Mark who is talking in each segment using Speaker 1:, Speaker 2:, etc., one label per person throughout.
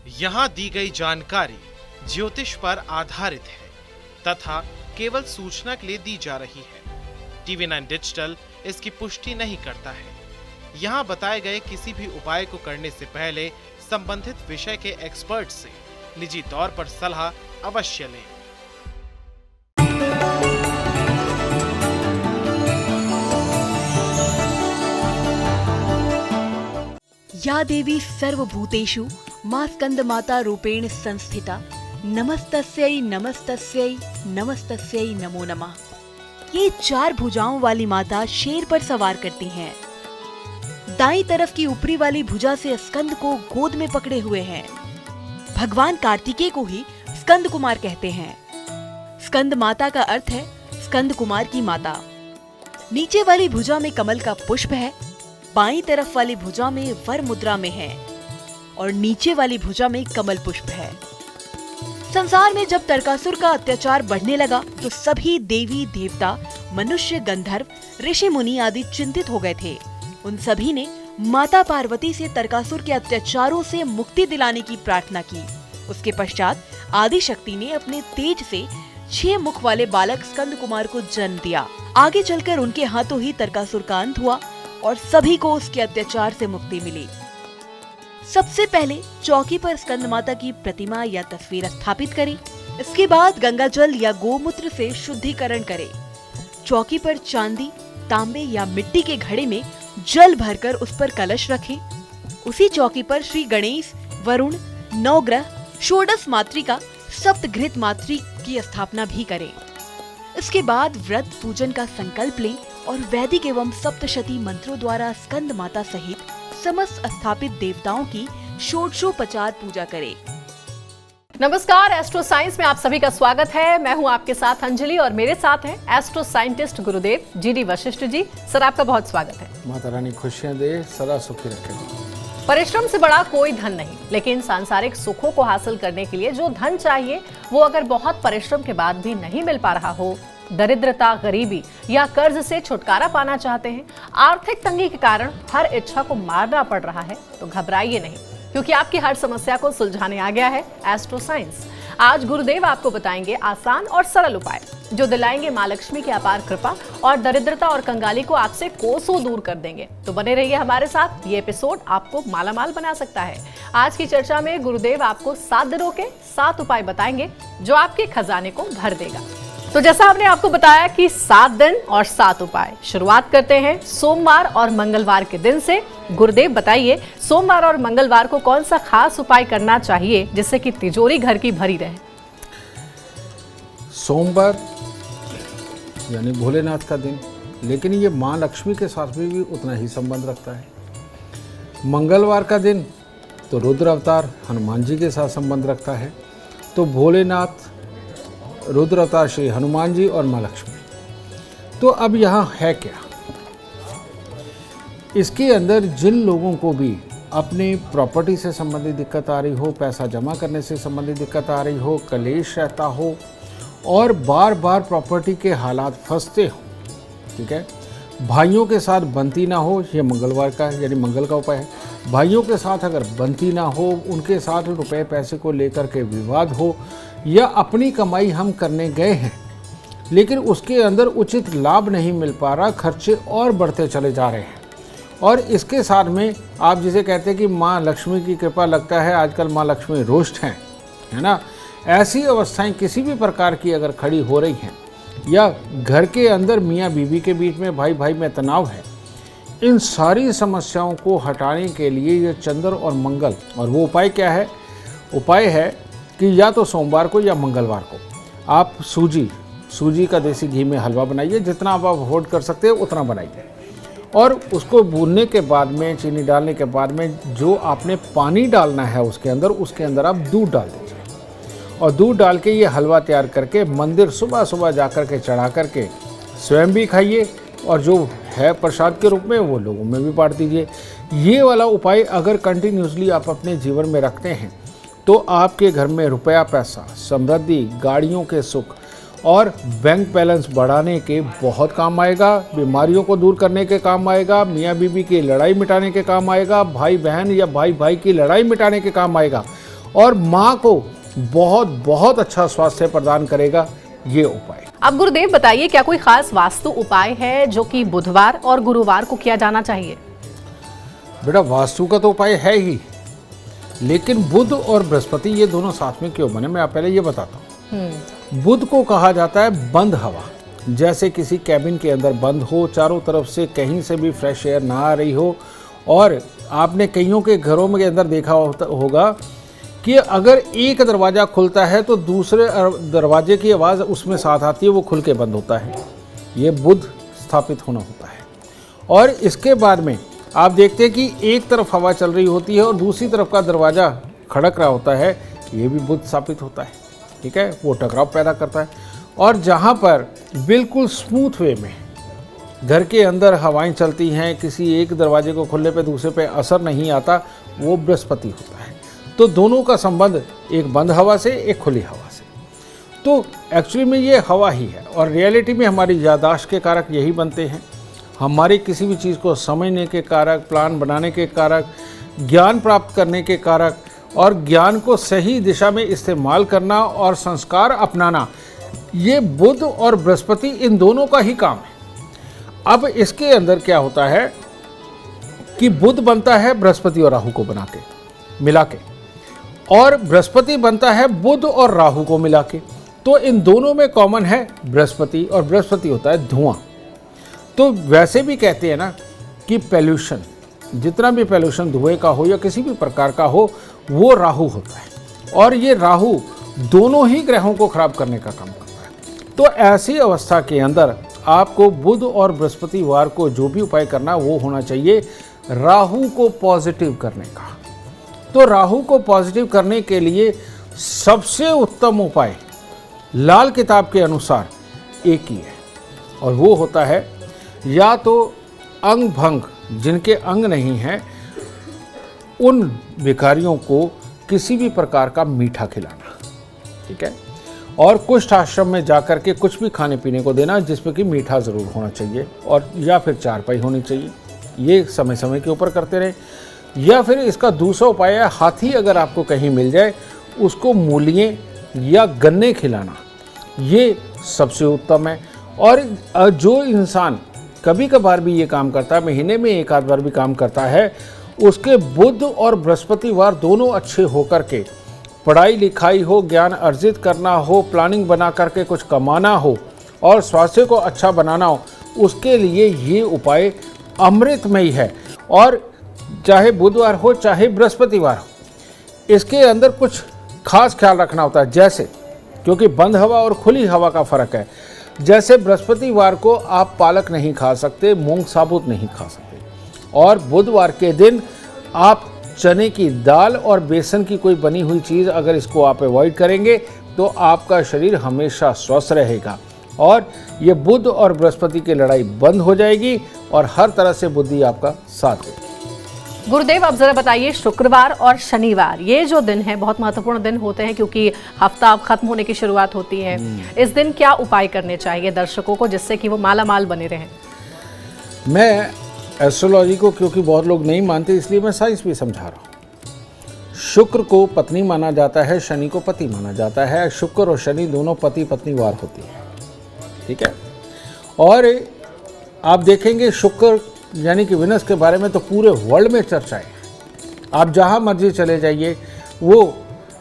Speaker 1: यहाँ दी गई जानकारी ज्योतिष पर आधारित है तथा केवल सूचना के लिए दी जा रही है। TV9 डिजिटल इसकी पुष्टि नहीं करता है। यहाँ बताए गए किसी भी उपाय को करने से पहले संबंधित विषय के एक्सपर्ट से निजी तौर पर सलाह अवश्य लें।
Speaker 2: या देवी सर्वभूतेषु मां स्कंदमाता रूपेण संस्थिता नमस्तस्यै नमस्तस्यै नमस्तस्यै नमो नमः। ये 4 भुजाओं वाली माता शेर पर सवार करती हैं। दाईं तरफ की ऊपरी वाली भुजा से स्कंद को गोद में पकड़े हुए हैं। भगवान कार्तिकेय को ही स्कंद कुमार कहते हैं। स्कंद माता का अर्थ है स्कंद कुमार की माता। नीचे वाली भुजा में कमल का पुष्प है, बाईं तरफ वाली भुजा में वर मुद्रा में है और नीचे वाली भुजा में कमल पुष्प है। संसार में जब तरकासुर का अत्याचार बढ़ने लगा तो सभी देवी देवता, मनुष्य, गंधर्व, ऋषि मुनि आदि चिंतित हो गए थे। उन सभी ने माता पार्वती से तरकासुर के अत्याचारों से मुक्ति दिलाने की प्रार्थना की। उसके पश्चात आदि शक्ति ने अपने तेज से 6 मुख वाले बालक स्कंद कुमार को जन्म दिया। आगे चलकर उनके हाथों ही तरकासुर का अंत हुआ और सभी को उसके अत्याचार से मुक्ति मिली। सबसे पहले चौकी पर स्कंद माता की प्रतिमा या तस्वीर स्थापित करें। इसके बाद गंगा जल या गोमूत्र से शुद्धिकरण करें। चौकी पर चांदी, तांबे या मिट्टी के घड़े में जल भरकर उस पर कलश रखें। उसी चौकी पर श्री गणेश, वरुण, नवग्रह, षोडश मातृका, सप्तघृत मातृ की स्थापना भी करें। इसके बाद व्रत पूजन का संकल्प लें और वैदिक एवं सप्तशती मंत्रों द्वारा स्कंद माता सहित समस्त स्थापित देवताओं की षोडशोपचार पूजा करें।
Speaker 3: नमस्कार, एस्ट्रो साइंस में आप सभी का स्वागत है। मैं हूं आपके साथ अंजलि और मेरे साथ हैं एस्ट्रो साइंटिस्ट गुरुदेव GD वशिष्ठ जी। सर, आपका बहुत स्वागत है।
Speaker 4: माता रानी खुशियां दे, सदा सुखी रखे।
Speaker 3: परिश्रम से बड़ा कोई धन नहीं, लेकिन सांसारिक सुखों को हासिल करने के लिए जो धन चाहिए वो अगर बहुत परिश्रम के बाद भी नहीं मिल पा रहा हो, दरिद्रता, गरीबी या कर्ज से छुटकारा पाना चाहते हैं, आर्थिक तंगी के कारण हर इच्छा को मारना पड़ रहा है, तो घबराइए नहीं, क्योंकि आपकी हर समस्या को सुलझाने आ गया है एस्ट्रो साइंस। आज गुरुदेव आपको बताएंगे आसान और सरल उपाय जो दिलाएंगे मां लक्ष्मी की अपार कृपा और दरिद्रता और कंगाली को आपसे कोसों दूर कर देंगे। तो बने रहिए हमारे साथ, ये एपिसोड आपको मालामाल बना सकता है। आज की चर्चा में गुरुदेव आपको 7 दिनों के 7 उपाय बताएंगे जो आपके खजाने को भर देगा। तो जैसा हमने आपको बताया कि 7 दिन और 7 उपाय। शुरुआत करते हैं सोमवार और मंगलवार के दिन से। गुरुदेव बताइए, सोमवार और मंगलवार को कौन सा खास उपाय करना चाहिए जिससे कि तिजोरी घर की भरी रहे?
Speaker 4: सोमवार यानी भोलेनाथ का दिन, लेकिन ये माँ लक्ष्मी के साथ भी उतना ही संबंध रखता है। मंगलवार का दिन तो रुद्र अवतार हनुमान जी के साथ संबंध रखता है। तो भोलेनाथ, रुद्र अवतार श्री हनुमान जी और माँ लक्ष्मी। तो अब यहाँ है क्या? इसके अंदर जिन लोगों को भी अपने प्रॉपर्टी से संबंधित दिक्कत आ रही हो, पैसा जमा करने से संबंधित दिक्कत आ रही हो, कलेश रहता हो और बार बार प्रॉपर्टी के हालात फंसते हो, ठीक है, भाइयों के साथ बनती ना हो, ये मंगलवार का यानी मंगल का उपाय है। भाइयों के साथ अगर बनती ना हो, उनके साथ रुपए पैसे को लेकर के विवाद हो, या अपनी कमाई हम करने गए हैं लेकिन उसके अंदर उचित लाभ नहीं मिल पा रहा, खर्चे और बढ़ते चले जा रहे हैं, और इसके साथ में आप जिसे कहते हैं कि माँ लक्ष्मी की कृपा, लगता है आजकल माँ लक्ष्मी रुष्ट हैं, है ना, ऐसी अवस्थाएं किसी भी प्रकार की अगर खड़ी हो रही हैं, या घर के अंदर मियाँ बीवी के बीच में, भाई भाई में तनाव है, इन सारी समस्याओं को हटाने के लिए ये चंद्र और मंगल, और वो उपाय क्या है? उपाय है कि या तो सोमवार को या मंगलवार को आप सूजी का देसी घी में हलवा बनाइए, जितना आप अफोर्ड कर सकते हैं उतना बनाइए, और उसको भूनने के बाद में, चीनी डालने के बाद में, जो आपने पानी डालना है उसके अंदर आप दूध डाल दीजिए, और दूध डाल के ये हलवा तैयार करके मंदिर सुबह सुबह जा कर के चढ़ा करके स्वयं भी खाइए, और जो है प्रसाद के रूप में वो लोगों में भी बांट दीजिए। ये वाला उपाय अगर कंटिन्यूसली आप अपने जीवन में रखते हैं तो आपके घर में रुपया पैसा, समृद्धि, गाड़ियों के सुख और बैंक बैलेंस बढ़ाने के बहुत काम आएगा, बीमारियों को दूर करने के काम आएगा, मियाँ बीवी की लड़ाई मिटाने के काम आएगा, भाई बहन या भाई भाई की लड़ाई मिटाने के काम आएगा, और माँ को बहुत बहुत अच्छा स्वास्थ्य प्रदान करेगा ये उपाय।
Speaker 3: अब गुरुदेव बताइए, क्या कोई खास वास्तु उपाय है जो कि बुधवार और गुरुवार को किया जाना चाहिए?
Speaker 4: बेटा वास्तु का तो उपाय है ही, लेकिन बुध और बृहस्पति ये दोनों साथ में क्यों बने, मैं आप पहले ये बताता हूँ। बुध को कहा जाता है बंद हवा, जैसे किसी कैबिन के अंदर बंद हो, चारों तरफ से कहीं से भी फ्रेश एयर ना आ रही हो। और आपने कईयों के घरों में अंदर देखा होगा कि अगर एक दरवाज़ा खुलता है तो दूसरे दरवाजे की आवाज़ उसमें साथ आती है, वो खुल के बंद होता है। ये बुध स्थापित होना होता है। और इसके बाद में आप देखते हैं कि एक तरफ हवा चल रही होती है और दूसरी तरफ का दरवाज़ा खड़क रहा होता है, ये भी बुध स्थापित होता है। ठीक है, वो टकराव पैदा करता है। और जहाँ पर बिल्कुल स्मूथ वे में घर के अंदर हवाएं चलती हैं, किसी एक दरवाजे को खुलने पे दूसरे पे असर नहीं आता, वो बृहस्पति होता है। तो दोनों का संबंध एक बंद हवा से, एक खुली हवा से। तो एक्चुअली में ये हवा ही है और रियलिटी में हमारी याददाश्त के कारक यही बनते हैं। हमारी किसी भी चीज़ को समझने के कारक, प्लान बनाने के कारक, ज्ञान प्राप्त करने के कारक और ज्ञान को सही दिशा में इस्तेमाल करना और संस्कार अपनाना, ये बुध और बृहस्पति इन दोनों का ही काम है। अब इसके अंदर क्या होता है कि बुध बनता है बृहस्पति और राहु को बना के मिला के, और बृहस्पति बनता है बुध और राहु को मिला के। तो इन दोनों में कॉमन है बृहस्पति, और बृहस्पति होता है धुआं। तो वैसे भी कहते हैं ना कि पोल्यूशन, जितना भी पोल्यूशन धुएं का हो या किसी भी प्रकार का हो, वो राहु होता है। और ये राहु दोनों ही ग्रहों को खराब करने का काम करता है। तो ऐसी अवस्था के अंदर आपको बुध और बृहस्पतिवार को जो भी उपाय करना वो होना चाहिए राहु को पॉजिटिव करने का। तो राहु को पॉजिटिव करने के लिए सबसे उत्तम उपाय लाल किताब के अनुसार एक ही है, और वो होता है या तो अंग भंग, जिनके अंग नहीं हैं उन भिखारियों को किसी भी प्रकार का मीठा खिलाना। ठीक है, और कुष्ठ आश्रम में जाकर के कुछ भी खाने पीने को देना जिसमें कि मीठा ज़रूर होना चाहिए, और या फिर चारपाई होनी चाहिए। ये समय समय के ऊपर करते रहे। या फिर इसका दूसरा उपाय है, हाथी अगर आपको कहीं मिल जाए उसको मूलियाँ या गन्ने खिलाना, ये सबसे उत्तम है। और जो इंसान कभी कभार भी ये काम करता है, महीने में एक आध बार भी काम करता है, उसके बुध और बृहस्पतिवार दोनों अच्छे होकर के पढ़ाई लिखाई हो, ज्ञान अर्जित करना हो, प्लानिंग बना करके कुछ कमाना हो और स्वास्थ्य को अच्छा बनाना हो, उसके लिए ये उपाय अमृतमय है। और चाहे बुधवार हो चाहे बृहस्पतिवार हो, इसके अंदर कुछ खास ख्याल रखना होता है। जैसे, क्योंकि बंद हवा और खुली हवा का फ़र्क है, जैसे बृहस्पतिवार को आप पालक नहीं खा सकते, मूंग साबुत नहीं खा सकते, और बुधवार के दिन आप चने की दाल और बेसन की कोई बनी हुई चीज़ अगर इसको आप अवॉइड करेंगे तो आपका शरीर हमेशा स्वस्थ रहेगा और ये बुध और बृहस्पति की लड़ाई बंद हो जाएगी और हर तरह से बुद्धि आपका साथ देगी।
Speaker 3: गुरुदेव, अब जरा बताइए, शुक्रवार और शनिवार ये जो दिन है बहुत महत्वपूर्ण दिन होते हैं क्योंकि हफ्ता अब खत्म होने की शुरुआत होती है। इस दिन क्या उपाय करने चाहिए दर्शकों को जिससे कि वो मालामाल बने रहें?
Speaker 4: मैं एस्ट्रोलॉजी को क्योंकि बहुत लोग नहीं मानते इसलिए मैं साइंस भी समझा रहा हूँ। शुक्र को पत्नी माना जाता है, शनि को पति माना जाता है। शुक्र और शनि दोनों पति पत्नी वार होती है। ठीक है, और आप देखेंगे शुक्र यानी कि विनस के बारे में तो पूरे वर्ल्ड में चर्चा है। आप जहाँ मर्जी चले जाइए वो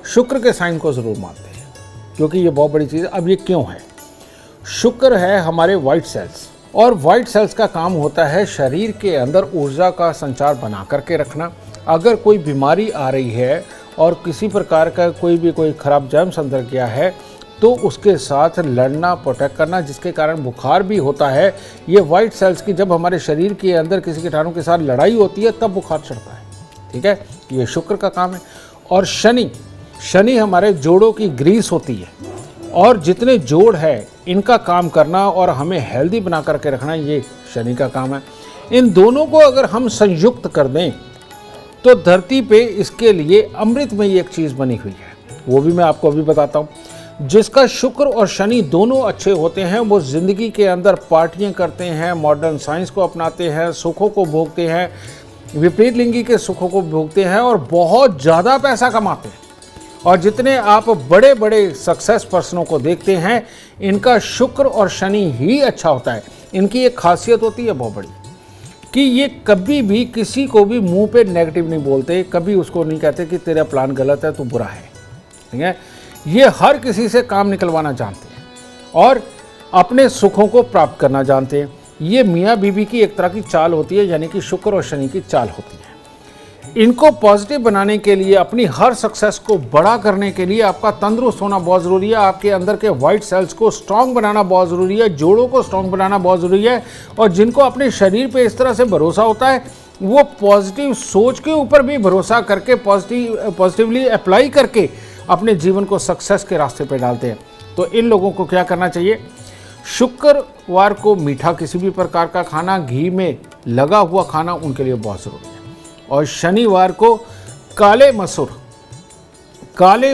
Speaker 4: शुक्र के साइन को ज़रूर मानते हैं क्योंकि ये बहुत बड़ी चीज़ है। अब ये क्यों है? शुक्र है हमारे वाइट सेल्स, और वाइट सेल्स का काम होता है शरीर के अंदर ऊर्जा का संचार बना करके रखना। अगर कोई बीमारी आ रही है और किसी प्रकार का कोई खराब जर्म्स अंदर गया है तो उसके साथ लड़ना, प्रोटेक्ट करना, जिसके कारण बुखार भी होता है। ये वाइट सेल्स की जब हमारे शरीर के अंदर किसी कीटाणु के साथ लड़ाई होती है तब बुखार चढ़ता है। ठीक है, ये शुक्र का काम है। और शनि हमारे जोड़ों की ग्रीस होती है, और जितने जोड़ है इनका काम करना और हमें हेल्दी बना करके रखना ये शनि का काम है। इन दोनों को अगर हम संयुक्त कर दें तो धरती पे इसके लिए अमृत में एक चीज़ बनी हुई है, वो भी मैं आपको अभी बताता हूँ। जिसका शुक्र और शनि दोनों अच्छे होते हैं वो ज़िंदगी के अंदर पार्टियां करते हैं, मॉडर्न साइंस को अपनाते हैं, सुखों को भोगते हैं, विपरीत लिंगी के सुखों को भोगते हैं और बहुत ज़्यादा पैसा कमाते हैं। और जितने आप बड़े बड़े सक्सेस पर्सनों को देखते हैं, इनका शुक्र और शनि ही अच्छा होता है। इनकी एक खासियत होती है बहुत बड़ी कि ये कभी भी किसी को भी मुंह पे नेगेटिव नहीं बोलते, कभी उसको नहीं कहते कि तेरा प्लान गलत है, तू बुरा है, ठीक है। ये हर किसी से काम निकलवाना जानते हैं और अपने सुखों को प्राप्त करना जानते हैं। ये मियाँ बीवी की एक तरह की चाल होती है, यानी कि शुक्र और शनि की चाल होती है। इनको पॉजिटिव बनाने के लिए, अपनी हर सक्सेस को बड़ा करने के लिए आपका तंदुरुस्त होना बहुत ज़रूरी है। आपके अंदर के वाइट सेल्स को स्ट्रांग बनाना बहुत ज़रूरी है, जोड़ों को स्ट्रांग बनाना बहुत ज़रूरी है। और जिनको अपने शरीर पे इस तरह से भरोसा होता है, वो पॉजिटिव सोच के ऊपर भी भरोसा करके पॉजिटिवली अप्लाई करके अपने जीवन को सक्सेस के रास्ते पर डालते हैं। तो इन लोगों को क्या करना चाहिए? शुक्रवार को मीठा किसी भी प्रकार का खाना, घी में लगा हुआ खाना उनके लिए बहुत ज़रूरी है। और शनिवार को काले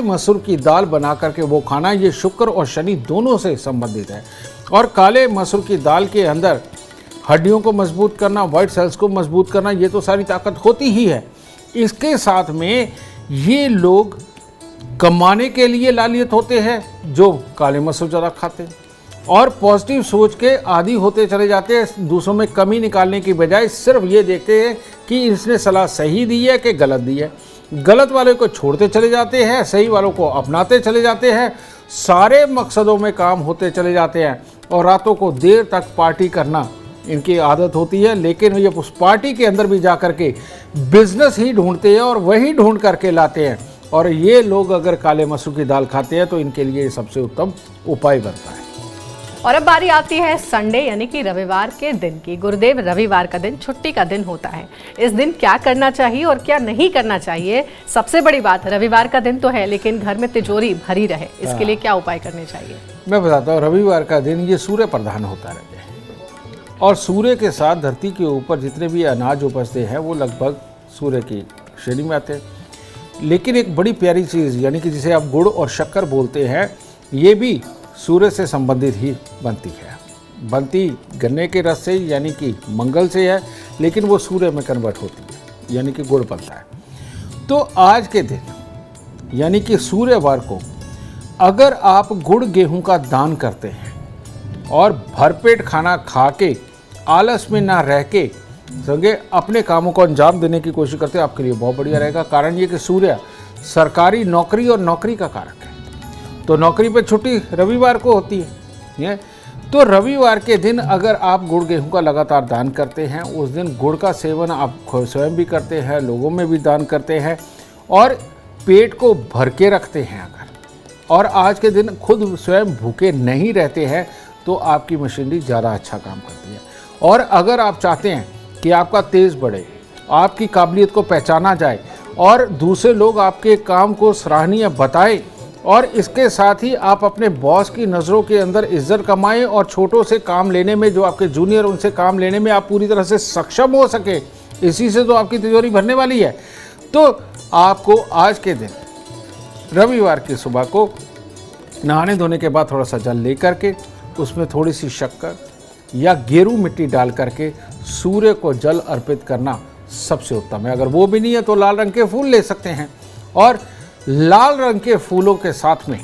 Speaker 4: मसूर की दाल बना करके वो खाना, ये शुक्र और शनि दोनों से संबंधित है। और काले मसूर की दाल के अंदर हड्डियों को मजबूत करना, वाइट सेल्स को मजबूत करना, ये तो सारी ताकत होती ही है। इसके साथ में ये लोग कमाने के लिए लालियत होते हैं जो काले मसूर ज़्यादा खाते हैं, और पॉजिटिव सोच के आदी होते चले जाते हैं। दूसरों में कमी निकालने की बजाय सिर्फ ये देखते हैं कि इसने सलाह सही दी है कि गलत दी है। गलत वाले को छोड़ते चले जाते हैं, सही वालों को अपनाते चले जाते हैं। सारे मकसदों में काम होते चले जाते हैं और रातों को देर तक पार्टी करना इनकी आदत होती है। लेकिन ये उस पार्टी के अंदर भी जा कर के बिजनेस ही ढूंढते हैं और वही ढूंढ करके लाते हैं। और ये लोग अगर काले मसूर की दाल खाते हैं तो इनके लिए सबसे उत्तम उपाय बनता है।
Speaker 3: और अब बारी आती है संडे यानी कि रविवार के दिन की। गुरुदेव, रविवार का दिन छुट्टी का दिन होता है। इस दिन क्या करना चाहिए और क्या नहीं करना चाहिए? सबसे बड़ी बात, रविवार का दिन तो है लेकिन घर में तिजोरी भरी रहे, इसके लिए क्या उपाय करने चाहिए?
Speaker 4: मैं बताता हूँ। रविवार का दिन ये सूर्य प्रधान होता है और सूर्य के साथ धरती के ऊपर जितने भी अनाज उपजते हैं वो लगभग सूर्य की श्रेणी में आते हैं। लेकिन एक बड़ी प्यारी चीज़, यानी कि जिसे आप गुड़ और शक्कर बोलते हैं, ये भी सूर्य से संबंधित ही बनती है। बनती गन्ने के रस से, यानी कि मंगल से है, लेकिन वो सूर्य में कन्वर्ट होती है, यानी कि गुड़ बनता है। तो आज के दिन यानी कि सूर्यवार को अगर आप गुड़ गेहूं का दान करते हैं और भरपेट खाना खा के आलस में ना रह के संगे अपने कामों को अंजाम देने की कोशिश करते हैं, आपके लिए बहुत बढ़िया रहेगा। कारण ये कि सूर्य सरकारी नौकरी और नौकरी का कारक है, तो नौकरी पे छुट्टी रविवार को होती है। तो रविवार के दिन अगर आप गुड़ गेहूं का लगातार दान करते हैं, उस दिन गुड़ का सेवन आप स्वयं भी करते हैं, लोगों में भी दान करते हैं और पेट को भर के रखते हैं अगर, और आज के दिन खुद स्वयं भूखे नहीं रहते हैं, तो आपकी मशीनरी ज़्यादा अच्छा काम करती है। और अगर आप चाहते हैं कि आपका तेज़ बढ़े, आपकी काबिलियत को पहचाना जाए और दूसरे लोग आपके काम को सराहनीय बताएं, और इसके साथ ही आप अपने बॉस की नज़रों के अंदर इज्जत कमाएं और छोटों से काम लेने में, जो आपके जूनियर उनसे काम लेने में आप पूरी तरह से सक्षम हो सके, इसी से तो आपकी तिजोरी भरने वाली है। तो आपको आज के दिन रविवार की सुबह को नहाने धोने के बाद थोड़ा सा जल ले करके उसमें थोड़ी सी शक्कर या गेरू मिट्टी डाल करके सूर्य को जल अर्पित करना सबसे उत्तम है। अगर वो भी नहीं है तो लाल रंग के फूल ले सकते हैं, और लाल रंग के फूलों के साथ में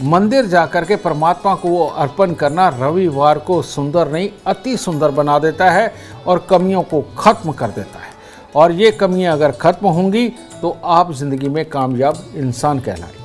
Speaker 4: मंदिर जाकर के परमात्मा को वो अर्पण करना रविवार को सुंदर नहीं अति सुंदर बना देता है और कमियों को खत्म कर देता है। और ये कमियां अगर खत्म होंगी तो आप जिंदगी में कामयाब इंसान कहलाएंगे।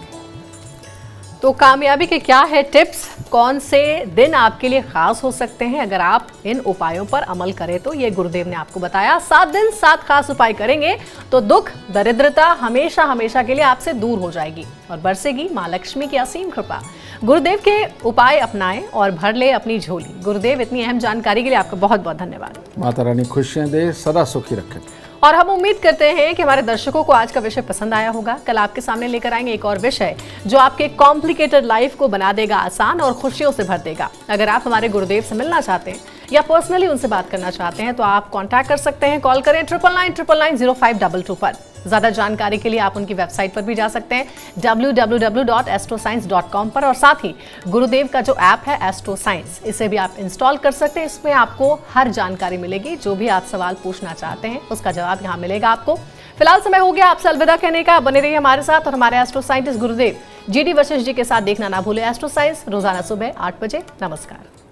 Speaker 3: तो कामयाबी के क्या है टिप्स, कौन से दिन आपके लिए खास हो सकते हैं? अगर आप इन उपायों पर अमल करें तो ये गुरुदेव ने आपको बताया, 7 दिन 7 खास उपाय करेंगे तो दुख दरिद्रता हमेशा हमेशा के लिए आपसे दूर हो जाएगी और बरसेगी माँ लक्ष्मी की असीम कृपा। गुरुदेव के उपाय अपनाएं और भर ले अपनी झोली। गुरुदेव, इतनी अहम जानकारी के लिए आपका बहुत बहुत धन्यवाद।
Speaker 4: माता रानी खुशियां दे, सदा सुखी रखें।
Speaker 3: और हम उम्मीद करते हैं कि हमारे दर्शकों को आज का विषय पसंद आया होगा। कल आपके सामने लेकर आएंगे एक और विषय जो आपके कॉम्प्लिकेटेड लाइफ को बना देगा आसान और खुशियों से भर देगा। अगर आप हमारे गुरुदेव से मिलना चाहते हैं या पर्सनली उनसे बात करना चाहते हैं तो आप कांटेक्ट कर सकते हैं। कॉल करें 99990522 पर। ज्यादा जानकारी के लिए आप उनकी वेबसाइट पर भी जा सकते हैं www.astroscience.com पर, और साथ ही गुरुदेव का जो ऐप है एस्ट्रो साइंस, इसे भी आप इंस्टॉल कर सकते हैं। इसमें आपको हर जानकारी मिलेगी, जो भी आप सवाल पूछना चाहते हैं उसका जवाब यहाँ मिलेगा आपको। फिलहाल समय हो गया आपसे अलविदा कहने का। बने रहिए हमारे साथ और हमारे एस्ट्रो साइंटिस्ट गुरुदेव GD वशिष्ठ जी के साथ देखना ना भूलें एस्ट्रो साइंस रोजाना सुबह 8 बजे। नमस्कार।